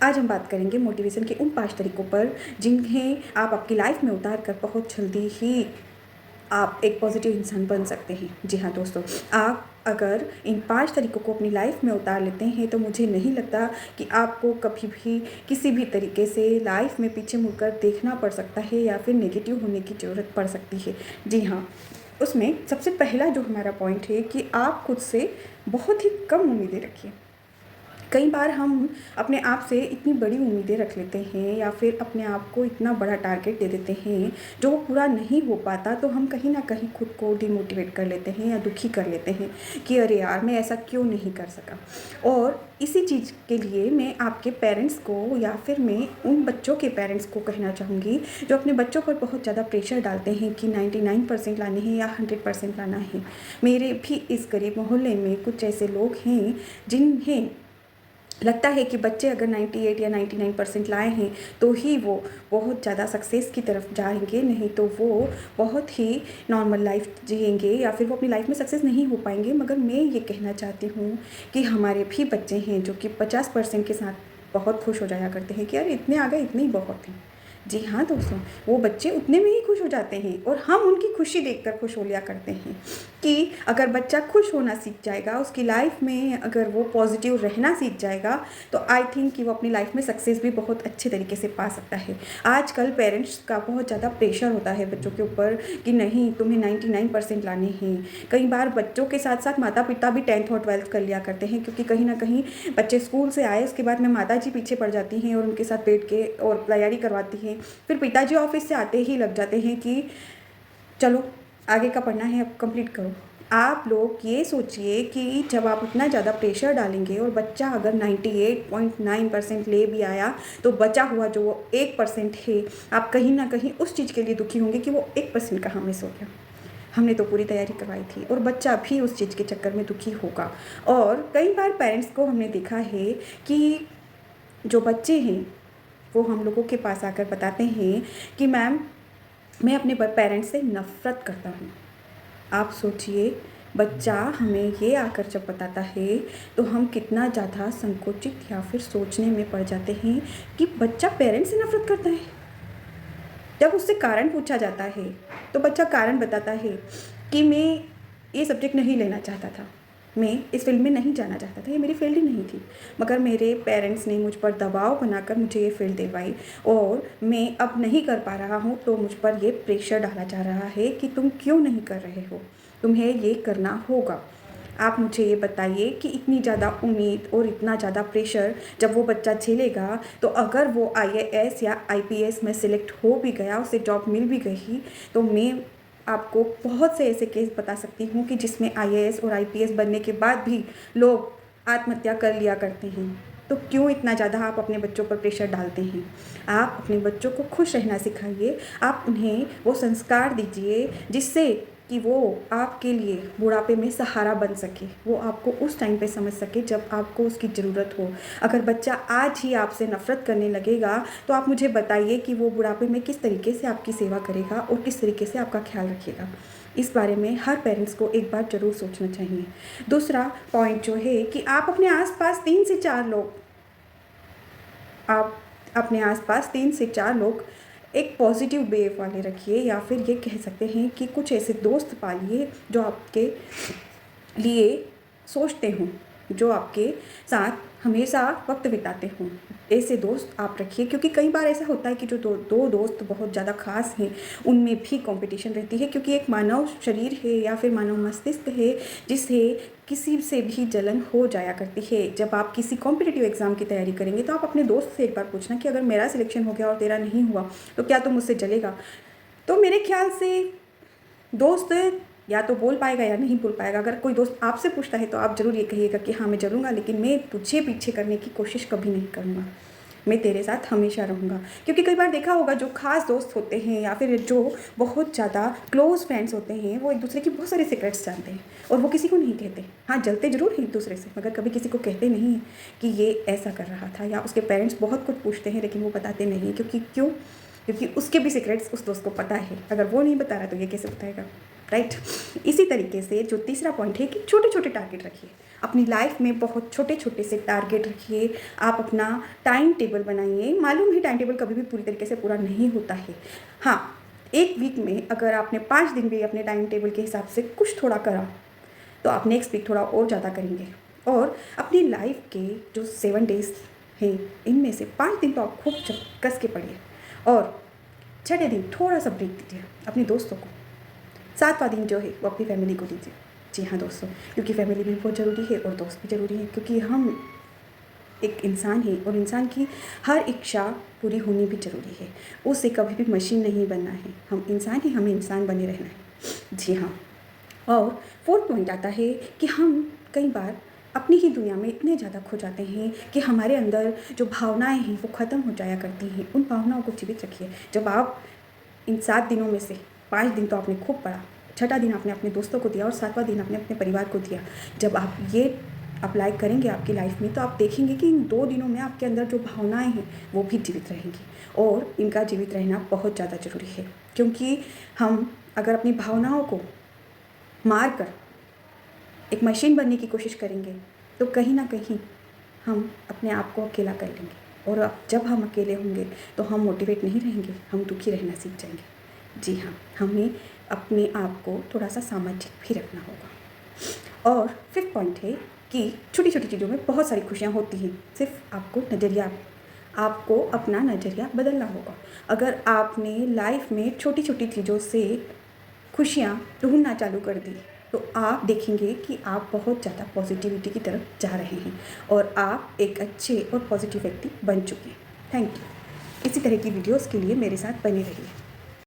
आज हम बात करेंगे मोटिवेशन के उन 5 तरीकों पर जिन्हें आप आपकी लाइफ में उतार कर बहुत जल्दी ही आप एक पॉजिटिव इंसान बन सकते हैं। जी हाँ दोस्तों, आप अगर इन 5 तरीकों को अपनी लाइफ में उतार लेते हैं तो मुझे नहीं लगता कि आपको कभी भी किसी भी तरीके से लाइफ में पीछे मुड़कर देखना पड़ सकता है या फिर नेगेटिव होने की ज़रूरत पड़ सकती है। जी हाँ, उसमें सबसे पहला जो हमारा पॉइंट है कि आप खुद से बहुत ही कम उम्मीदें रखिए। कई बार हम अपने आप से इतनी बड़ी उम्मीदें रख लेते हैं या फिर अपने आप को इतना बड़ा टारगेट दे देते हैं जो वो पूरा नहीं हो पाता, तो हम कहीं ना कहीं खुद को डिमोटिवेट कर लेते हैं या दुखी कर लेते हैं कि अरे यार मैं ऐसा क्यों नहीं कर सका। और इसी चीज़ के लिए मैं आपके पेरेंट्स को या फिर मैं उन बच्चों के पेरेंट्स को कहना चाहूँगी जो अपने बच्चों पर बहुत ज़्यादा प्रेशर डालते हैं कि 99% लाने हैं या 100% लाना है। मेरे भी इस गरीब मोहल्ले में कुछ ऐसे लोग हैं जिन्हें लगता है कि बच्चे अगर 98 या 99% लाए हैं तो ही वो बहुत ज़्यादा सक्सेस की तरफ जाएंगे, नहीं तो वो बहुत ही नॉर्मल लाइफ जिएंगे या फिर वो अपनी लाइफ में सक्सेस नहीं हो पाएंगे। मगर मैं ये कहना चाहती हूँ कि हमारे भी बच्चे हैं जो कि 50% के साथ बहुत खुश हो जाया करते हैं कि यार इतने आ गए, इतने ही बहुत हैं। जी हाँ दोस्तों, वो बच्चे उतने में ही खुश हो जाते हैं और हम उनकी खुशी देखकर खुश हो लिया करते हैं कि अगर बच्चा खुश होना सीख जाएगा, उसकी लाइफ में अगर वो पॉजिटिव रहना सीख जाएगा तो आई थिंक कि वो अपनी लाइफ में सक्सेस भी बहुत अच्छे तरीके से पा सकता है। आजकल पेरेंट्स का बहुत ज़्यादा प्रेशर होता है बच्चों के ऊपर कि नहीं तुम्हें 99% लाने हैं। कई बार बच्चों के साथ साथ माता पिता भी 10th और 12th कर लिया करते हैं, क्योंकि कहीं ना कहीं बच्चे स्कूल से आए उसके बाद में माता जी पीछे पड़ जाती हैं और उनके साथ बैठ के और तैयारी करवाती हैं। फिर पिताजी ऑफिस से आते ही लग जाते हैं कि चलो आगे का पढ़ना है, अब कंप्लीट करो। आप लोग ये सोचिए कि जब आप इतना ज़्यादा प्रेशर डालेंगे और बच्चा अगर 98.9% ले भी आया तो बचा हुआ जो 1% है, आप कहीं ना कहीं उस चीज़ के लिए दुखी होंगे कि वो 1% कहाँ मिस हो गया। हमने तो पूरी तैयारी करवाई थी। और बच्चा भी उस चीज़ के चक्कर में दुखी होगा। और कई बार पेरेंट्स को हमने देखा है कि जो बच्चे हैं वो हम लोगों के पास आकर बताते हैं कि मैम मैं अपने पेरेंट्स से नफ़रत करता हूँ। आप सोचिए, बच्चा हमें ये आकर जब बताता है तो हम कितना ज़्यादा संकोचित या फिर सोचने में पड़ जाते हैं कि बच्चा पेरेंट्स से नफ़रत करता है। जब उससे कारण पूछा जाता है तो बच्चा कारण बताता है कि मैं ये सब्जेक्ट नहीं लेना चाहता था, मैं इस फील्ड में नहीं जाना चाहता था, ये मेरी फील्ड ही नहीं थी, मगर मेरे पेरेंट्स ने मुझ पर दबाव बनाकर मुझे ये फील्ड दिलवाई और मैं अब नहीं कर पा रहा हूँ तो मुझ पर ये प्रेशर डाला जा रहा है कि तुम क्यों नहीं कर रहे हो, तुम्हें ये करना होगा। आप मुझे ये बताइए कि इतनी ज़्यादा उम्मीद और इतना ज़्यादा प्रेशर जब वो बच्चा झेलेगा तो अगर वो IAS या IPS में सिलेक्ट हो भी गया, उसे जॉब मिल भी गई, तो मैं आपको बहुत से ऐसे केस बता सकती हूँ कि जिसमें IAS और IPS बनने के बाद भी लोग आत्महत्या कर लिया करते हैं। तो क्यों इतना ज़्यादा आप अपने बच्चों पर प्रेशर डालते हैं? आप अपने बच्चों को खुश रहना सिखाइए, आप उन्हें वो संस्कार दीजिए जिससे कि वो आपके लिए बुढ़ापे में सहारा बन सके, वो आपको उस टाइम पे समझ सके जब आपको उसकी ज़रूरत हो। अगर बच्चा आज ही आपसे नफ़रत करने लगेगा तो आप मुझे बताइए कि वो बुढ़ापे में किस तरीके से आपकी सेवा करेगा और किस तरीके से आपका ख्याल रखेगा। इस बारे में हर पेरेंट्स को एक बार ज़रूर सोचना चाहिए। दूसरा पॉइंट जो है कि आप अपने आसपास 3 से 4 लोग आप अपने आसपास 3 से 4 लोग एक पॉजिटिव वेव वाले रखिए, या फिर ये कह सकते हैं कि कुछ ऐसे दोस्त पालिए जो आपके लिए सोचते हों, जो आपके साथ हमेशा वक्त बिताते हों। ऐसे दोस्त आप रखिए, क्योंकि कई बार ऐसा होता है कि जो दो दोस्त बहुत ज़्यादा खास हैं उनमें भी कंपटीशन रहती है, क्योंकि एक मानव शरीर है या फिर मानव मस्तिष्क है जिसे किसी से भी जलन हो जाया करती है। जब आप किसी कॉम्पिटिटिव एग्ज़ाम की तैयारी करेंगे तो आप अपने दोस्त से एक बार पूछना कि अगर मेरा सिलेक्शन हो गया और तेरा नहीं हुआ तो क्या तुम मुझसे जलेगा? तो मेरे ख्याल से दोस्त या तो बोल पाएगा या नहीं बोल पाएगा। अगर कोई दोस्त आपसे पूछता है तो आप ज़रूर ये कहिएगा कि हाँ मैं जलूँगा, लेकिन मैं तुझे पीछे करने की कोशिश कभी नहीं करूँगा, मैं तेरे साथ हमेशा रहूँगा। क्योंकि कई बार देखा होगा जो खास दोस्त होते हैं या फिर जो बहुत ज़्यादा क्लोज़ फ्रेंड्स होते हैं वो एक दूसरे की बहुत सारे सीक्रेट्स जानते हैं और वो किसी को नहीं कहते। हाँ, जलते ज़रूर हैं एक दूसरे से, मगर कभी किसी को कहते नहीं हैं कि ये ऐसा कर रहा था, या उसके पेरेंट्स बहुत कुछ पूछते हैं लेकिन वो बताते नहीं हैं। क्योंकि उसके भी सीक्रेट्स उस दोस्त को पता है। अगर वो नहीं बता रहा तो ये कैसे बताएगा? राइट। इसी तरीके से जो तीसरा पॉइंट है कि छोटे छोटे टारगेट रखिए अपनी लाइफ में, बहुत छोटे छोटे से टारगेट रखिए। आप अपना टाइम टेबल बनाइए। मालूम है टाइम टेबल कभी भी पूरी तरीके से पूरा नहीं होता है। हाँ, एक वीक में अगर आपने 5 दिन भी अपने टाइम टेबल के हिसाब से कुछ थोड़ा करा तो आप नेक्स्ट वीक थोड़ा और ज़्यादा करेंगे। और अपनी लाइफ के जो 7 डेज हैं इनमें से 5 दिन तो आप खूब कस के पढ़िए और 6ठे दिन थोड़ा सा ब्रेक दीजिए अपने दोस्तों को। 7वां दिन जो है वो अपनी फैमिली को दीजिए। जी हाँ दोस्तों, क्योंकि फैमिली भी बहुत ज़रूरी है और दोस्त भी ज़रूरी है, क्योंकि हम एक इंसान है और इंसान की हर इच्छा पूरी होनी भी ज़रूरी है। उससे कभी भी मशीन नहीं बनना है। हम इंसान हैं, हमें इंसान बने रहना है। जी हाँ। और 4th पॉइंट आता है कि हम कई बार अपनी ही दुनिया में इतने ज़्यादा खो जाते हैं कि हमारे अंदर जो भावनाएं हैं वो ख़त्म हो जाया करती हैं। उन भावनाओं को जीवित रखिए। जब आप इन 7 दिनों में से 5 दिन तो आपने खूब पढ़ा, 6ठा दिन आपने अपने दोस्तों को दिया और 7वां दिन आपने अपने परिवार को दिया। जब आप ये अप्लाई करेंगे आपकी लाइफ में तो आप देखेंगे कि इन 2 दिनों में आपके अंदर जो भावनाएं हैं वो भी जीवित रहेंगी और इनका जीवित रहना बहुत ज़्यादा ज़रूरी है। क्योंकि हम अगर अपनी भावनाओं को मार कर एक मशीन बनने की कोशिश करेंगे तो कहीं ना कहीं हम अपने आप को अकेला कर लेंगे और जब हम अकेले होंगे तो हम मोटिवेट नहीं रहेंगे, हम दुखी रहना सीख जाएंगे। जी हाँ, हमें अपने आप को थोड़ा सा सामाजिक भी रखना होगा। और 5th पॉइंट है कि छोटी छोटी चीज़ों में बहुत सारी खुशियाँ होती हैं, सिर्फ आपको अपना नज़रिया बदलना होगा। अगर आपने लाइफ में छोटी छोटी चीज़ों से खुशियाँ ढूंढना चालू कर दी तो आप देखेंगे कि आप बहुत ज़्यादा पॉजिटिविटी की तरफ जा रहे हैं और आप एक अच्छे और पॉजिटिव व्यक्ति बन चुके हैं। Thank you. इसी तरह की वीडियोस के लिए मेरे साथ बने रहिए।